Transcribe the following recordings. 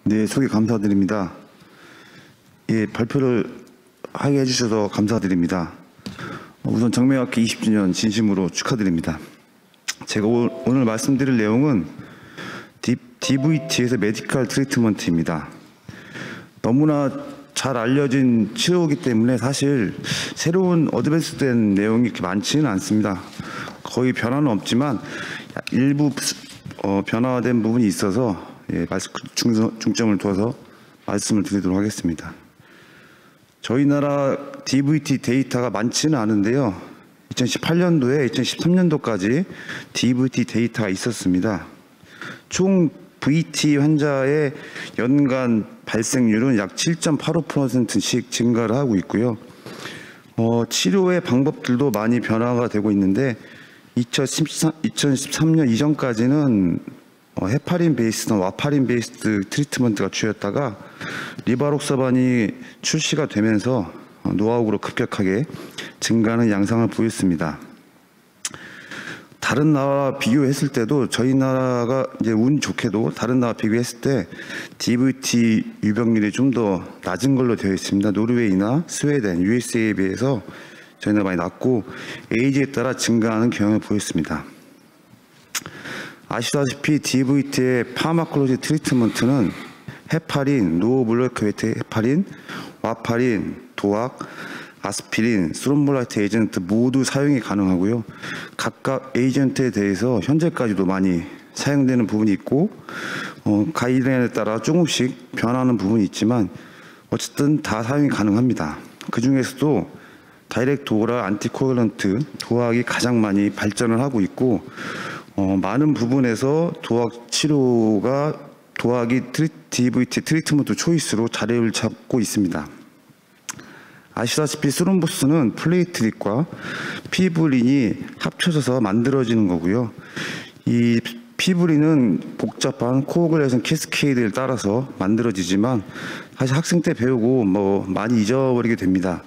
네, 소개 감사드립니다. 예, 발표를 하게 해주셔서 감사드립니다. 우선 정맥학회 20주년 진심으로 축하드립니다. 제가 오늘 말씀드릴 내용은 DVT에서 메디컬 트리트먼트입니다. 너무나 잘 알려진 치료이기 때문에 사실 새로운 어드밴스된 내용이 그렇게 많지는 않습니다. 거의 변화는 없지만 일부 변화된 부분이 있어서 중점을 두어서 말씀을 드리도록 하겠습니다. 저희 나라 DVT 데이터가 많지는 않은데요. 2018년도에 2013년도까지 DVT 데이터가 있었습니다. 총 VT 환자의 연간 발생률은 약 7.85%씩 증가를 하고 있고요. 치료의 방법들도 많이 변화가 되고 있는데 2013년 이전까지는 헤파린 베이스나 와파린 베이스드 트리트먼트가 주였다가 리바록사반이 출시가 되면서 노하우로 급격하게 증가하는 양상을 보였습니다. 다른 나라와 비교했을 때도 저희 나라가 이제 운 좋게도 다른 나라와 비교했을 때 DVT 유병률이 좀 더 낮은 걸로 되어 있습니다. 노르웨이나 스웨덴, USA에 비해서 저희 나라 많이 낮고 에이지에 따라 증가하는 경향을 보였습니다. 아시다시피 DVT의 파마콜로지 트리트먼트는 헤파린, 로우 몰레큘러 웨이트 헤파린, 와파린, 도악, 아스피린, 스롬볼라이트 에이전트 모두 사용이 가능하고요. 각각 에이전트에 대해서 현재까지도 많이 사용되는 부분이 있고 가이드라인에 따라 조금씩 변하는 부분이 있지만 어쨌든 다 사용이 가능합니다. 그 중에서도 다이렉트 도라 안티코글런트 도악이 가장 많이 발전을 하고 있고 많은 부분에서 도악 치료가 도악이 DVT 트리트먼트 초이스로 자리를 잡고 있습니다. 아시다시피 스롬보스는 플레이트릿과 피브린이 합쳐져서 만들어지는 거고요. 이 피브린은 복잡한 코어글레이션 캐스케이드를 따라서 만들어지지만 사실 학생 때 배우고 많이 잊어버리게 됩니다.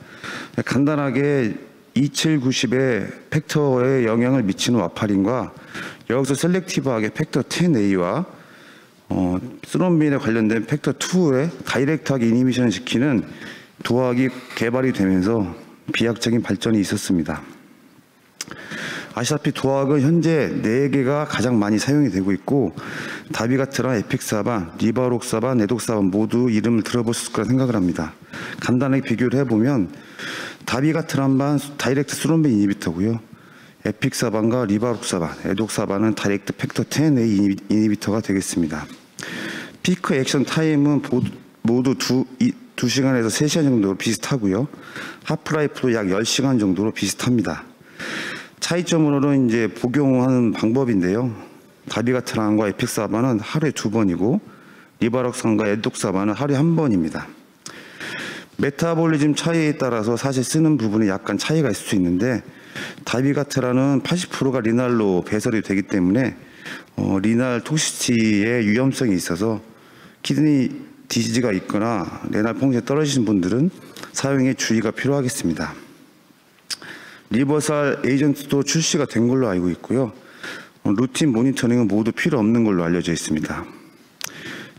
간단하게 2790의 팩터에 영향을 미치는 와파린과 여기서 셀렉티브하게 팩터 10A와 스롬빈에 관련된 팩터 2에 다이렉트하게 이니비션을 시키는 도악이 개발이 되면서 비약적인 발전이 있었습니다. 아시다시피 도악은 현재 4개가 가장 많이 사용이 되고 있고 다비가트란, 에픽사반, 리바록사반, 에독사반 모두 이름을 들어보셨을 거라 생각을 합니다. 간단하게 비교를 해보면 다비가트란반 다이렉트 스롬빈 이니비터고요. 에픽사반과 리바록사반, 에독사반은 다이렉트 팩터 10A 이니비터가 되겠습니다. 피크 액션 타임은 모두 2시간에서 3시간 정도로 비슷하고요. 하프라이프도 약 10시간 정도로 비슷합니다. 차이점으로는 이제 복용하는 방법인데요. 다비가트란과 에픽사반은 하루에 2번이고 리바록사반과 에독사반은 하루에 1번입니다. 메타볼리즘 차이에 따라서 사실 쓰는 부분에 약간 차이가 있을 수 있는데 다비가트란은 80%가 리날로 배설이 되기 때문에 리날 톡시티의 위험성이 있어서 키드니 디지즈가 있거나 레날 펑션이 떨어지신 분들은 사용에 주의가 필요하겠습니다. 리버살 에이전트도 출시가 된 걸로 알고 있고요. 루틴 모니터링은 모두 필요 없는 걸로 알려져 있습니다.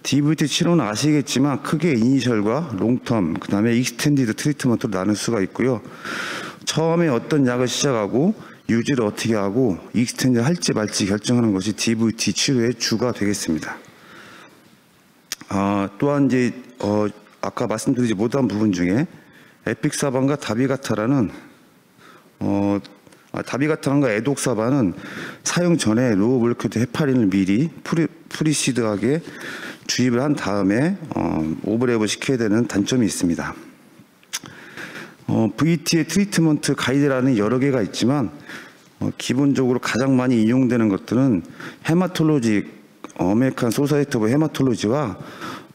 DVT 치료는 아시겠지만 크게 이니셜과 롱텀, 그 다음에 익스텐디드 트리트먼트로 나눌 수가 있고요. 처음에 어떤 약을 시작하고 유지를 어떻게 하고 익스텐드 할지 말지 결정하는 것이 DVT 치료의 주가 되겠습니다. 또한 이제 아까 말씀드리지 못한 부분 중에 에픽사반과 다비가트란과 에독사반은 사용 전에 로우 몰레큘러 헤파린을 미리 프리시드하게 주입을 한 다음에 오버랩을 시켜야 되는 단점이 있습니다. VT의 트리트먼트 가이드라인은 여러 개가 있지만 기본적으로 가장 많이 이용되는 것들은 헤마톨로지, 아메리칸 소사이티 오브 헤마톨로지와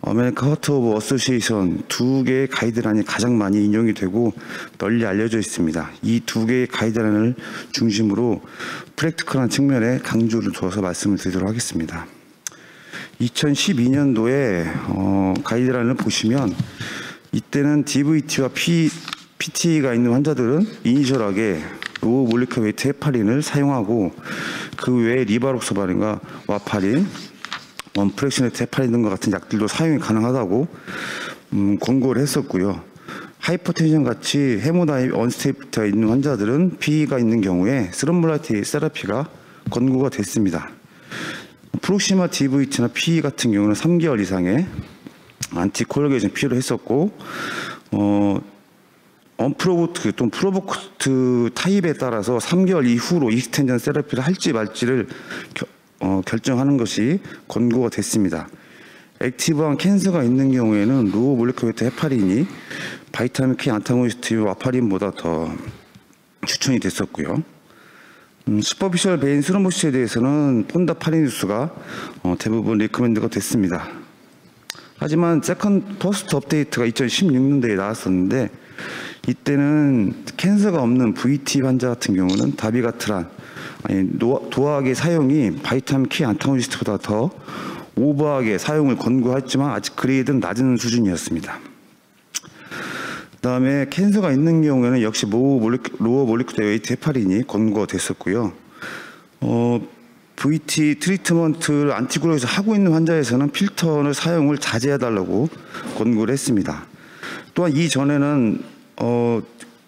아메리칸 하트 오브 어소시에이션 2개의 가이드라인이 가장 많이 인용이 되고 널리 알려져 있습니다. 이 2개의 가이드라인을 중심으로 프랙티컬한 측면에 강조를 두어서 말씀을 드리도록 하겠습니다. 2012년도에 가이드라인을 보시면 이때는 DVT와 PT가 있는 환자들은 이니셜하게 로우 몰레큘러 웨이트 헤파린을 사용하고 그 외에 리바록사반과 와파린, 원프렉시네트 헤파린 등과 같은 약들도 사용이 가능하다고 권고를 했었고요. 하이퍼텐션 같이 헤모다이나믹 언스테이블리티가 있는 환자들은 PE가 있는 경우에 스럼블라이트 세라피가 권고가 됐습니다. 프록시마 DVT나 PE 같은 경우는 3개월 이상의 안티콜리게이션 필요로 했었고, 언프로보트 또는 프로보트 타입에 따라서 3개월 이후로 익스텐전 세라피를 할지 말지를 결정하는 것이 권고가 됐습니다. 액티브한 캔서가 있는 경우에는 로우 몰레큘러 헤파린이 바이타민 K 안타고니스트 와파린보다 더 추천이 됐었고요. 슈퍼피셜 베인 스로모시스에 대해서는 폰다파리누스가 대부분 리커멘드가 됐습니다. 하지만 퍼스트 업데이트가 2016년도에 나왔었는데, 이때는 캔서가 없는 VT 환자 같은 경우는 다비가트란 도학의 사용이 바이타민 K 안타고니스트보다 더 오버하게 사용을 권고했지만 아직 그레이드는 낮은 수준이었습니다. 그다음에 캔서가 있는 경우에는 역시 로어 몰리큘러 웨이트 헤파린이 권고가 됐었고요. VT 트리트먼트를 안티콜로에서 하고 있는 환자에서는 필터를 사용을 자제해달라고 권고를 했습니다. 또한 이전에는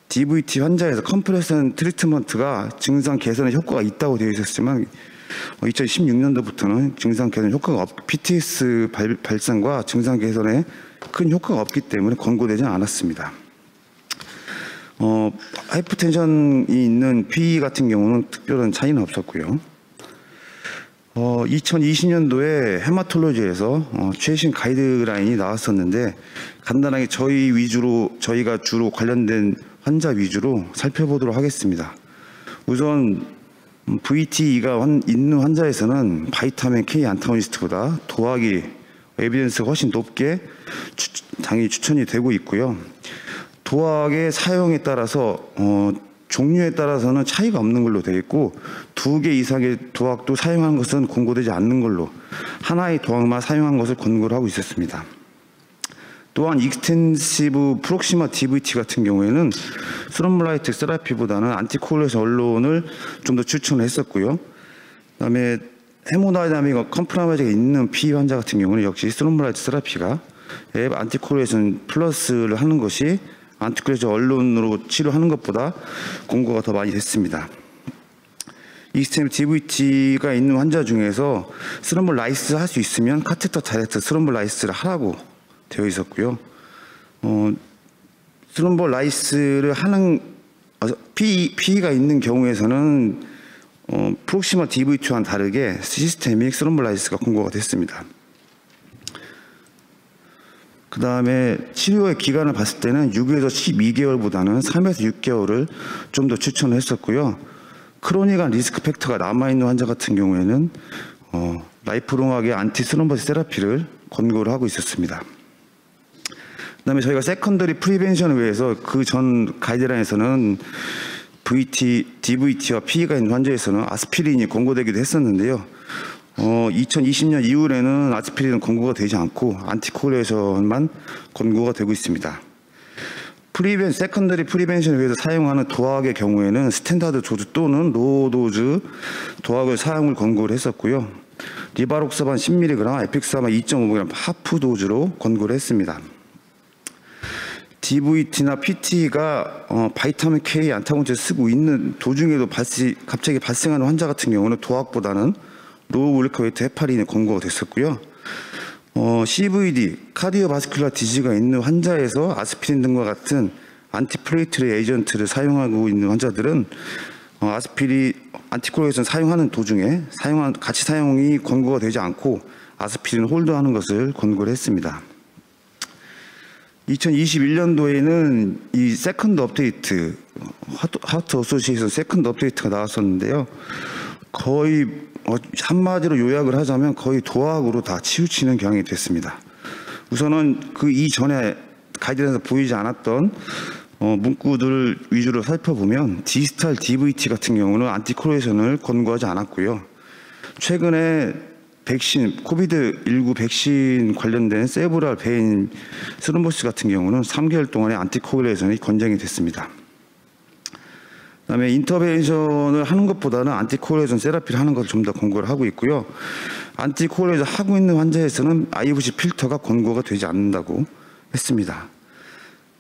DVT 환자에서 컴프레션 트리트먼트가 증상 개선에 효과가 있다고 되어 있었지만 2016년도부터는 증상 개선 효과가 PTS 발생과 증상 개선에 큰 효과가 없기 때문에 권고되지 않았습니다. 하이퍼텐션이 있는 PE 같은 경우는 특별한 차이는 없었고요. 2020년도에 헤마톨로지에서 최신 가이드라인이 나왔었는데, 간단하게 저희가 주로 관련된 환자 위주로 살펴보도록 하겠습니다. 우선 VTE가 있는 환자에서는 바이타민 K 안타고니스트보다 도학이 에비던스가 훨씬 높게 당연히 추천이 되고 있고요. 도학의 사용에 따라서 종류에 따라서는 차이가 없는 걸로 되어 있고, 2개 이상의 도학도 사용한 것은 권고되지 않는 걸로, 하나의 도학만 사용한 것을 권고를 하고 있었습니다. 또한 익스텐시브 프록시마 DVT 같은 경우에는 스럼블라이트 세라피보다는 안티콜레스 언론을 좀 더 추천을 했었고요. 그다음에 헤모다이나믹 컴프라마이즈가 있는 PE 환자 같은 경우는 역시 스럼블라이트 세라피가 안티콜레이션 플러스를 하는 것이 안티콜레이션 언론으로 치료하는 것보다 권고가 더 많이 됐습니다. 익스텐시브 DVT가 있는 환자 중에서 스럼블라이스 할 수 있으면 카테터 다이렉트 스럼블라이스를 하라고 되어 있었고요. 스럼블라이스를 하는 PE가 있는 경우에서는 프록시마 DVT와는 다르게 시스테믹 스럼블라이스가 권고가 됐습니다. 그 다음에 치료의 기간을 봤을 때는 6에서 12개월보다는 3에서 6개월을 좀 더 추천을 했었고요. 크로닉한 리스크 팩터가 남아있는 환자 같은 경우에는 라이프롱하게 안티 스럼버스 세라피를 권고를 하고 있었습니다. 그다음에 저희가 세컨더리 프리벤션을 위해서 그 전 가이드라인에서는 DVT와 PE가 있는 환자에서는 아스피린이 권고되기도 했었는데요. 2020년 이후에는 아스피린은 권고가 되지 않고 안티콜레이션만 권고가 되고 있습니다. 세컨더리 프리벤션을 위해서 사용하는 도학의 경우에는 스탠다드 도즈 또는 로우 도즈 도학을 사용을 권고를 했었고요. 리바록사반 10mg, 에픽사반 2.5mg 하프 도즈로 권고를 했습니다. DVT나 PT가 바이타민 K 안타고니스트를 쓰고 있는 도중에도 갑자기 발생하는 환자 같은 경우는 도학보다는 로우 몰레큘러 헤파린이 권고가 됐었고요. CVD, 카디오바스큘라 디지가 있는 환자에서 아스피린 등과 같은 안티플레이트리 에이전트를 사용하고 있는 환자들은 안티콜레이션 사용하는 도중에 같이 사용이 권고가 되지 않고 아스피린을 홀드하는 것을 권고를 했습니다. 2021년도에는 이 세컨드 업데이트, 하트 어소시에이션 세컨드 업데이트가 나왔었는데요. 거의 한마디로 요약을 하자면 거의 도학으로 다 치우치는 경향이 됐습니다. 우선은 그 이전에 가이드라인에서 보이지 않았던 문구들 위주로 살펴보면 디지털 DVT 같은 경우는 안티콜레이션을 권고하지 않았고요. 최근에 코비드19 백신 관련된 세브랄 베인 스럼보시스 같은 경우는 3개월 동안의 안티콜레이션이 권장이 됐습니다. 그다음에 인터벤션을 하는 것보다는 안티콜레이션 세라피를 하는 것을 좀 더 권고를 하고 있고요. 안티콜로이드 하고 있는 환자에서는 IVC 필터가 권고가 되지 않는다고 했습니다.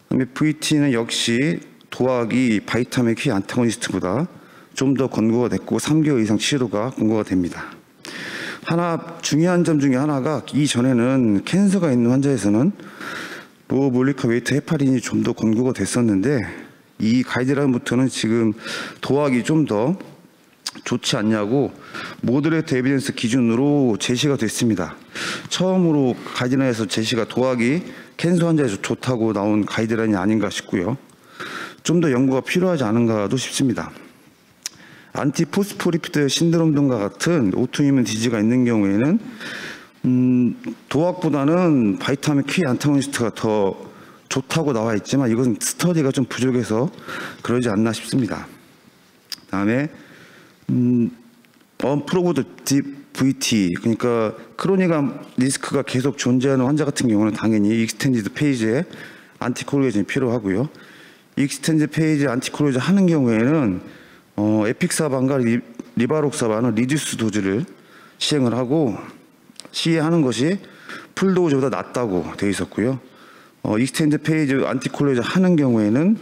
그다음에 VT는 역시 도학이 바이타민 K 안타고니스트보다 좀 더 권고가 됐고 3개월 이상 치료가 권고가 됩니다. 하나 중요한 점 중에 하나가 이전에는 캔서가 있는 환자에서는 로우 몰리컬 웨이트 헤파린이 좀 더 권고가 됐었는데 이 가이드라인부터는 지금 도학이 좀 더 좋지 않냐고 모더레이트 에비던스 기준으로 제시가 됐습니다. 처음으로 가이드라인에서 제시가 도학이 캔서 환자에서 좋다고 나온 가이드라인이 아닌가 싶고요. 좀 더 연구가 필요하지 않은가도 싶습니다. 안티포스포리피드 신드롬 등과 같은 오토이뮨 디지가 있는 경우에는 도학보다는 바이타민 K 안타고니스트가 더 좋다고 나와 있지만 이것은 스터디가 좀 부족해서 그러지 않나 싶습니다. 다음에 언프로브드 VT, 그러니까 크로닉한 리스크가 계속 존재하는 환자 같은 경우는 당연히 익스텐디드 페이지에 안티콜로이드가 필요하고요. 익스텐디드 페이지 안티콜로이드 하는 경우에는 에픽사반과 리바록사반은 리듀스 도즈를 시행을 하고 시행하는 것이 풀도즈보다 낫다고 되어 있었고요. 익스텐디드 페이지 안티콜로이드 하는 경우에는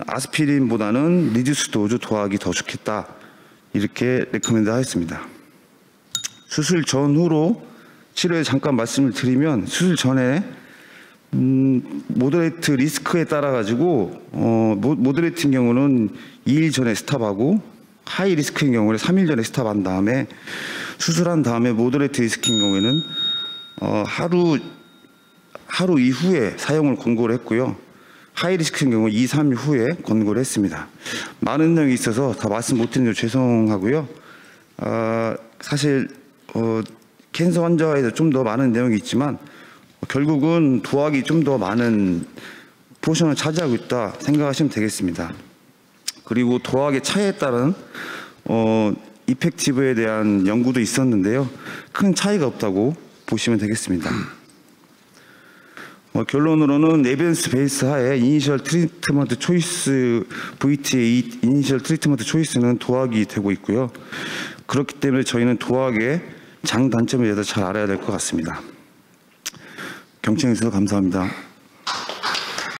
아스피린보다는 리듀스 도즈 도학이 더 좋겠다, 이렇게 레코멘드 하였습니다. 수술 전후로 치료에 잠깐 말씀을 드리면, 수술 전에 모더레이트 리스크에 따라 가지고 모더레이트인 경우는 2일 전에 스탑하고 하이 리스크인 경우는 3일 전에 스탑한 다음에 수술한 다음에 모더레이트 리스크인 경우에는 하루 이후에 사용을 권고를 했고요. 하이 리스크인 경우 2, 3일 후에 권고를 했습니다. 많은 내용이 있어서 다 말씀 못 드리는 점 죄송하고요. 사실 캔서 환자에서 좀 더 많은 내용이 있지만 결국은 도학이 좀 더 많은 포션을 차지하고 있다 생각하시면 되겠습니다. 그리고 도학의 차이에 따른 이펙티브에 대한 연구도 있었는데요. 큰 차이가 없다고 보시면 되겠습니다. 결론으로는 에비던스 베이스 하에 이니셜 트리트먼트 초이스 VT의 이니셜 트리트먼트 초이스는 도학이 되고 있고요. 그렇기 때문에 저희는 도학의 장단점에 대해서 잘 알아야 될 것 같습니다. 경청해 주셔서 감사합니다.